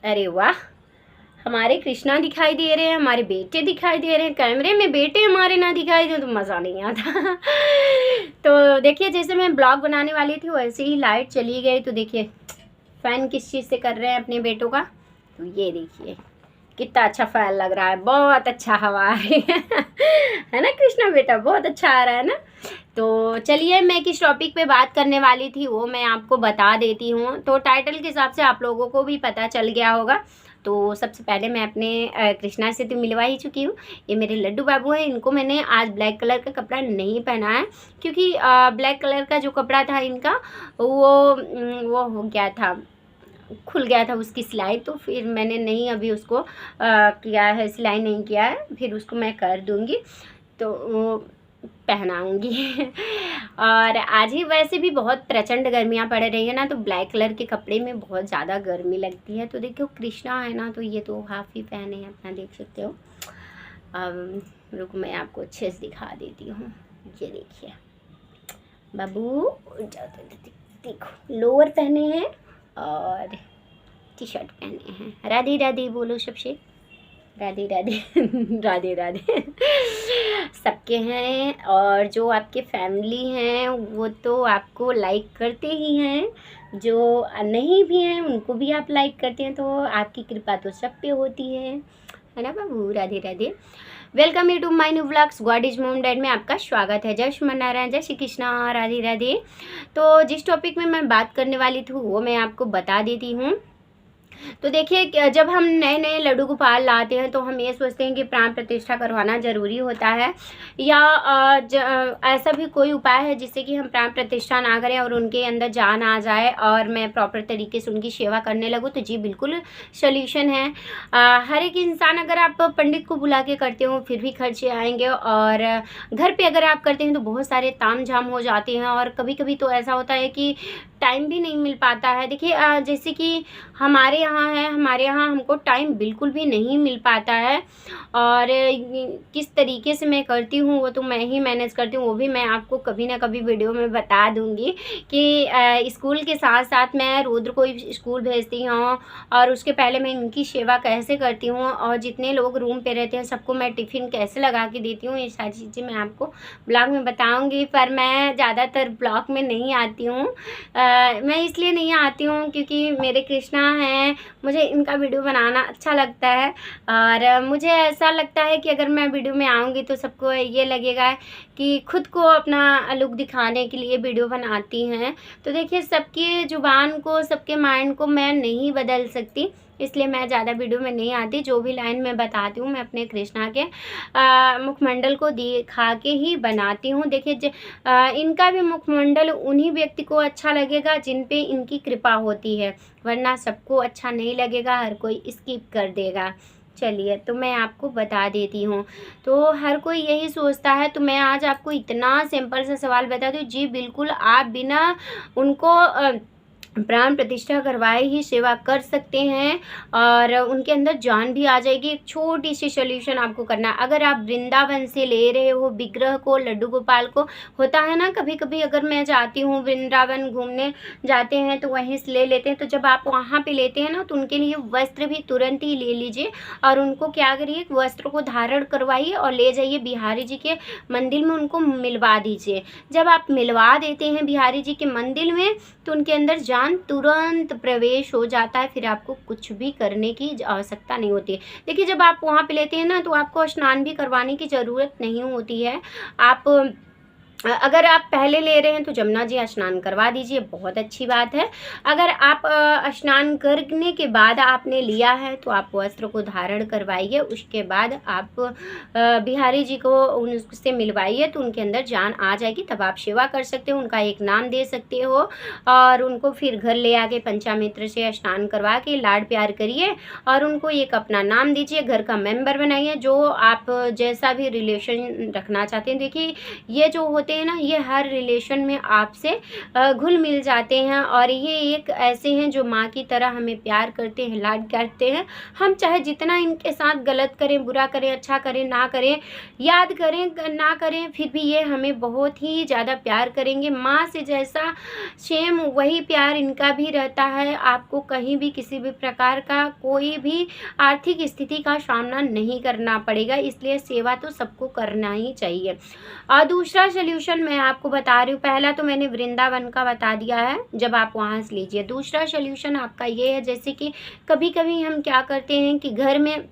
अरे वाह, हमारे कृष्णा दिखाई दे रहे हैं, हमारे बेटे दिखाई दे रहे हैं। कैमरे में बेटे हमारे ना दिखाई दे तो मज़ा नहीं आता। तो देखिए, जैसे मैं ब्लॉग बनाने वाली थी वैसे ही लाइट चली गई। तो देखिए फ़ैन किस चीज़ से कर रहे हैं अपने बेटों का। तो ये देखिए कितना अच्छा फ़ैन लग रहा है, बहुत अच्छा हवा आ रही है ना कृष्णा बेटा, बहुत अच्छा आ रहा है ना। तो चलिए, मैं किस टॉपिक पे बात करने वाली थी वो मैं आपको बता देती हूँ। तो टाइटल के हिसाब से आप लोगों को भी पता चल गया होगा। तो सबसे पहले मैं अपने कृष्णा से तो मिलवा ही चुकी हूँ। ये मेरे लड्डू बाबू हैं, इनको मैंने आज ब्लैक कलर का कपड़ा नहीं पहना है क्योंकि ब्लैक कलर का जो कपड़ा था इनका वो हो गया था, खुल गया था उसकी सिलाई। तो फिर मैंने नहीं अभी उसको किया है, सिलाई नहीं किया है, फिर उसको मैं कर दूँगी तो पहनाऊँगी। और आज ही वैसे भी बहुत प्रचंड गर्मियाँ पड़ रही है ना, तो ब्लैक कलर के कपड़े में बहुत ज़्यादा गर्मी लगती है। तो देखो कृष्णा है ना, तो ये तो हाफ ही पहने हैं अपना, देख सकते हो। अब रुको मैं आपको अच्छे से दिखा देती हूँ। ये देखिए बाबू, देखो लोअर पहने हैं और टी शर्ट पहने हैं। राधे राधे बोलो सबसे, राधे राधे। राधे राधे सबके हैं। और जो आपके फैमिली हैं वो तो आपको लाइक करते ही हैं, जो नहीं भी हैं उनको भी आप लाइक करते हैं। तो आपकी कृपा तो सब पे होती है ना बाबू। Radhe Radhe. Welcome you to my new vlogs. God is mom dad में आपका स्वागत है। जय श्री नारायण, जय श्री कृष्णा, राधे राधे। तो जिस टॉपिक में मैं बात करने वाली थी वो मैं आपको बता देती हूँ। तो देखिए, जब हम नए नए लड्डू गोपाल लाते हैं तो हम ये सोचते हैं कि प्राण प्रतिष्ठा करवाना ज़रूरी होता है, या ऐसा भी कोई उपाय है जिससे कि हम प्राण प्रतिष्ठा ना करें और उनके अंदर जान आ जाए और मैं प्रॉपर तरीके से उनकी सेवा करने लगूँ। तो जी बिल्कुल सॉल्यूशन है। हर एक इंसान, अगर आप पंडित को बुला के करते हो फिर भी खर्चे आएंगे, और घर पे अगर आप करते हैं तो बहुत सारे ताम झाम हो जाते हैं, और कभी कभी तो ऐसा होता है कि टाइम भी नहीं मिल पाता है। देखिए जैसे कि हमारे यहाँ हमको टाइम बिल्कुल भी नहीं मिल पाता है, और किस तरीके से मैं करती हूँ वो तो मैं ही मैनेज करती हूँ, वो भी मैं आपको कभी ना कभी वीडियो में बता दूँगी कि स्कूल के साथ साथ मैं रुद्र को स्कूल भेजती हूँ और उसके पहले मैं इनकी सेवा कैसे करती हूँ, और जितने लोग रूम पे रहते हैं सबको मैं टिफ़िन कैसे लगा के देती हूँ, ये सारी चीज़ें मैं आपको ब्लॉग में बताऊँगी। पर मैं ज़्यादातर ब्लॉग में नहीं आती हूँ। मैं इसलिए नहीं आती हूँ क्योंकि मेरे कृष्णा हैं, मुझे इनका वीडियो बनाना अच्छा लगता है, और मुझे ऐसा लगता है कि अगर मैं वीडियो में आऊँगी तो सबको ये लगेगा कि खुद को अपना लुक दिखाने के लिए वीडियो बनाती हैं। तो देखिए, सबकी ज़ुबान को, सबके माइंड को मैं नहीं बदल सकती, इसलिए मैं ज़्यादा वीडियो में नहीं आती। जो भी लाइन मैं बताती हूँ मैं अपने कृष्णा के मुखमंडल को दिखा के ही बनाती हूँ। देखिए इनका भी मुखमंडल उन्हीं व्यक्ति को अच्छा लगेगा जिन पे इनकी कृपा होती है, वरना सबको अच्छा नहीं लगेगा, हर कोई स्किप कर देगा। चलिए, तो मैं आपको बता देती हूँ। तो हर कोई यही सोचता है, तो मैं आज आपको इतना सिंपल सा सवाल बता दूँ। जी बिल्कुल, आप बिना उनको प्राण प्रतिष्ठा करवाए ही सेवा कर सकते हैं और उनके अंदर जान भी आ जाएगी। एक छोटी सी सॉल्यूशन आपको करना है। अगर आप वृंदावन से ले रहे हो विग्रह को, लड्डू गोपाल को, होता है ना कभी कभी अगर मैं जाती हूँ वृंदावन घूमने जाते हैं तो वहीं से ले लेते हैं, तो जब आप वहाँ पे लेते हैं ना तो उनके लिए वस्त्र भी तुरंत ही ले लीजिए और उनको क्या करिए, वस्त्र को धारण करवाइए और ले जाइए बिहारी जी के मंदिर में, उनको मिलवा दीजिए। जब आप मिलवा देते हैं बिहारी जी के मंदिर में तो उनके अंदर जान तुरंत प्रवेश हो जाता है, फिर आपको कुछ भी करने की आवश्यकता नहीं होती है। देखिए, जब आप वहाँ पे लेते हैं ना तो आपको स्नान भी करवाने की ज़रूरत नहीं होती है। आप अगर आप पहले ले रहे हैं तो जमुना जी स्नान करवा दीजिए, बहुत अच्छी बात है। अगर आप स्नान करने के बाद आपने लिया है तो आप वस्त्र को धारण करवाइए, उसके बाद आप बिहारी जी को उनसे मिलवाइए तो उनके अंदर जान आ जाएगी, तब आप सेवा कर सकते हो, उनका एक नाम दे सकते हो और उनको फिर घर ले आके पंचामृत से स्नान करवा के लाड प्यार करिए और उनको एक अपना नाम दीजिए, घर का मेंबर बनाइए, जो आप जैसा भी रिलेशन रखना चाहते हैं। देखिए, ये जो होते होते हैं ना, ये हर रिलेशन में आपसे घुल मिल जाते हैं, और ये एक ऐसे हैं जो माँ की तरह हमें प्यार करते हैं, लाड करते हैं। हम चाहे जितना इनके साथ गलत करें, बुरा करें, अच्छा करें, ना करें, याद करें ना करें, फिर भी ये हमें बहुत ही ज़्यादा प्यार करेंगे। माँ से जैसा सेम वही प्यार इनका भी रहता है। आपको कहीं भी किसी भी प्रकार का कोई भी आर्थिक स्थिति का सामना नहीं करना पड़ेगा, इसलिए सेवा तो सबको करना ही चाहिए। और दूसरा सोल्यूशन मैं आपको बता रही हूँ, पहला तो मैंने वृंदावन का बता दिया है, जब आप वहाँ से लीजिए। दूसरा सोल्यूशन आपका ये है, जैसे कि कभी कभी हम क्या करते हैं कि घर में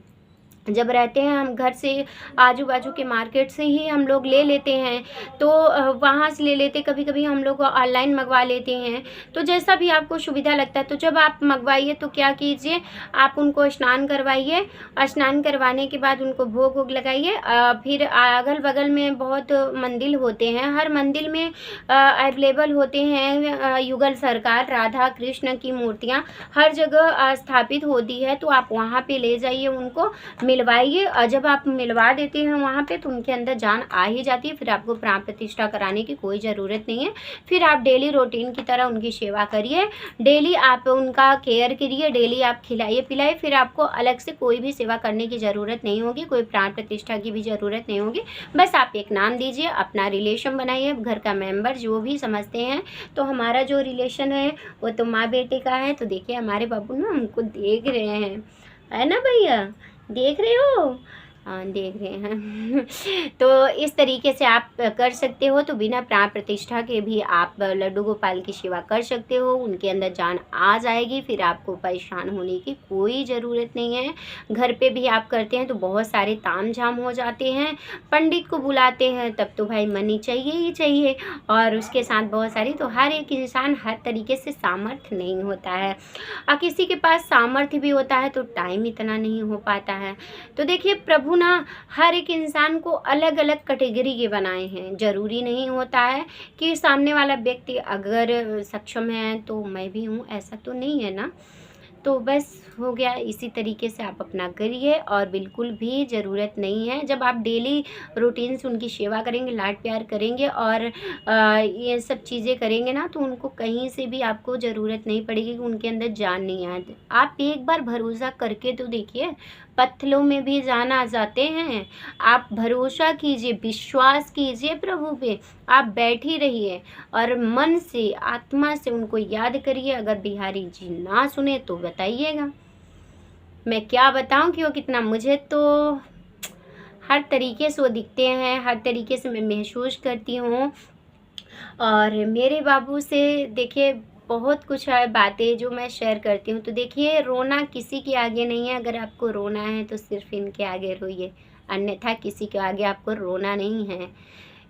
जब रहते हैं, हम घर से आजू बाजू के मार्केट से ही हम लोग ले लेते हैं, तो वहाँ से ले लेते, कभी कभी हम लोग ऑनलाइन मंगवा लेते हैं। तो जैसा भी आपको सुविधा लगता है, तो जब आप मंगवाइए तो क्या कीजिए, आप उनको स्नान करवाइए, स्नान करवाने के बाद उनको भोग वोग लगाइए। फिर अगल बगल में बहुत मंदिर होते हैं, हर मंदिर में अवेलेबल होते हैं युगल सरकार राधा कृष्ण की मूर्तियाँ हर जगह स्थापित होती है, तो आप वहाँ पे ले जाइए, उनको मिलवाइए। और जब आप मिलवा देते हैं वहाँ पे, तो उनके अंदर जान आ ही जाती है, फिर आपको प्राण प्रतिष्ठा कराने की कोई ज़रूरत नहीं है। फिर आप डेली रूटीन की तरह उनकी सेवा करिए, डेली आप उनका केयर करिए, डेली आप खिलाइए पिलाइए, फिर आपको अलग से कोई भी सेवा करने की ज़रूरत नहीं होगी, कोई प्राण प्रतिष्ठा की भी ज़रूरत नहीं होगी। बस आप एक नाम दीजिए, अपना रिलेशन बनाइए, घर का मेंबर जो भी समझते हैं। तो हमारा जो रिलेशन है वो तो माँ बेटे का है। तो देखिए हमारे बाबू ना हमको देख रहे हैं, है ना भैया, देख रहे हो? हाँ देख रहे हैं। तो इस तरीके से आप कर सकते हो। तो बिना प्राण प्रतिष्ठा के भी आप लड्डू गोपाल की सेवा कर सकते हो, उनके अंदर जान आ जाएगी, फिर आपको परेशान होने की कोई ज़रूरत नहीं है। घर पे भी आप करते हैं तो बहुत सारे ताम झाम हो जाते हैं, पंडित को बुलाते हैं तब तो भाई मनी चाहिए ही चाहिए, और उसके साथ बहुत सारी, तो हर एक इंसान हर तरीके से सामर्थ्य नहीं होता है, और किसी के पास सामर्थ्य भी होता है तो टाइम इतना नहीं हो पाता है। तो देखिए प्रभु ना हर एक इंसान को अलग अलग कैटेगरी के बनाए हैं। ज़रूरी नहीं होता है कि सामने वाला व्यक्ति अगर सक्षम है तो मैं भी हूँ, ऐसा तो नहीं है ना। तो बस हो गया, इसी तरीके से आप अपना करिए, और बिल्कुल भी ज़रूरत नहीं है। जब आप डेली रूटीन से उनकी सेवा करेंगे, लाड प्यार करेंगे, और ये सब चीज़ें करेंगे ना, तो उनको कहीं से भी आपको ज़रूरत नहीं पड़ेगी कि उनके अंदर जान नहीं आए। आप एक बार भरोसा करके तो देखिए, पत्थलों में भी जान आ जाते हैं। आप भरोसा कीजिए, विश्वास कीजिए प्रभु पे, आप बैठ ही रहिए और मन से आत्मा से उनको याद करिए। अगर बिहारी जी ना सुने तो बताइएगा, मैं क्या बताऊं कि वो कितना, मुझे तो हर तरीके से वो दिखते हैं, हर तरीके से मैं महसूस करती हूँ। और मेरे बाबू से देखिए बहुत कुछ है बातें जो मैं शेयर करती हूँ। तो देखिए रोना किसी के आगे नहीं है, अगर आपको रोना है तो सिर्फ इनके आगे रोइए, अन्यथा किसी के आगे आपको रोना नहीं है।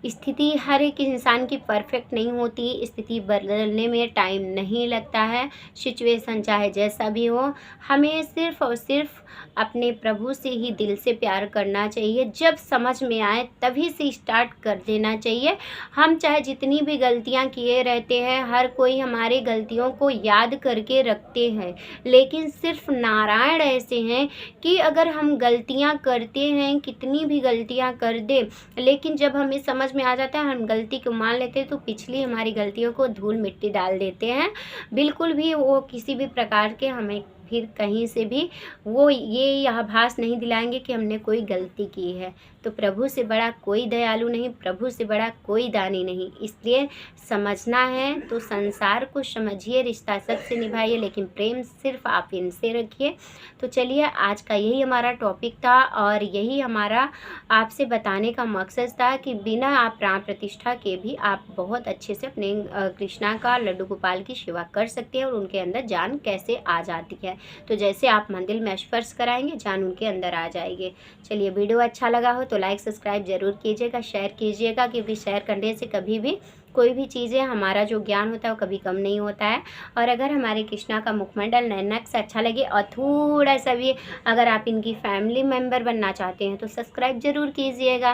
स्थिति हर एक इंसान की परफेक्ट नहीं होती, स्थिति बदलने में टाइम नहीं लगता है। सिचुएशन चाहे जैसा भी हो, हमें सिर्फ़ और सिर्फ अपने प्रभु से ही दिल से प्यार करना चाहिए। जब समझ में आए तभी से स्टार्ट कर देना चाहिए। हम चाहे जितनी भी गलतियां किए रहते हैं, हर कोई हमारी गलतियों को याद करके रखते हैं, लेकिन सिर्फ नारायण ऐसे हैं कि अगर हम गलतियां करते हैं, कितनी भी गलतियां कर दे, लेकिन जब हमें समझ में आ जाता है, हम गलती को मान लेते हैं, तो पिछली हमारी गलतियों को धूल मिट्टी डाल देते हैं। बिल्कुल भी वो किसी भी प्रकार के हमें फिर कहीं से भी वो ये आभास नहीं दिलाएंगे कि हमने कोई गलती की है। तो प्रभु से बड़ा कोई दयालु नहीं, प्रभु से बड़ा कोई दानी नहीं। इसलिए समझना है तो संसार को समझिए, रिश्ता सबसे निभाइए, लेकिन प्रेम सिर्फ आप इनसे रखिए। तो चलिए, आज का यही हमारा टॉपिक था, और यही हमारा आपसे बताने का मकसद था कि बिना आप प्राण प्रतिष्ठा के भी आप बहुत अच्छे से अपने कृष्णा का, लड्डू गोपाल की सेवा कर सकते हैं, और उनके अंदर जान कैसे आ जाती है। तो जैसे आप मंदिर में स्पर्श कराएंगे, जान उनके अंदर आ जाएगी। चलिए, वीडियो अच्छा लगा हो तो लाइक सब्सक्राइब जरूर कीजिएगा, शेयर कीजिएगा, क्योंकि शेयर करने से कभी भी कोई भी चीज़ें, हमारा जो ज्ञान होता है वो कभी कम नहीं होता है। और अगर हमारे कृष्णा का मुखमंडल नैनक से अच्छा लगे, और थोड़ा सा भी अगर आप इनकी फैमिली मेम्बर बनना चाहते हैं, तो सब्सक्राइब जरूर कीजिएगा।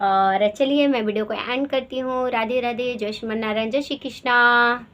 और चलिए, मैं वीडियो को एंड करती हूँ। राधे राधे, जय श्री नारायण, जय श्री कृष्णा।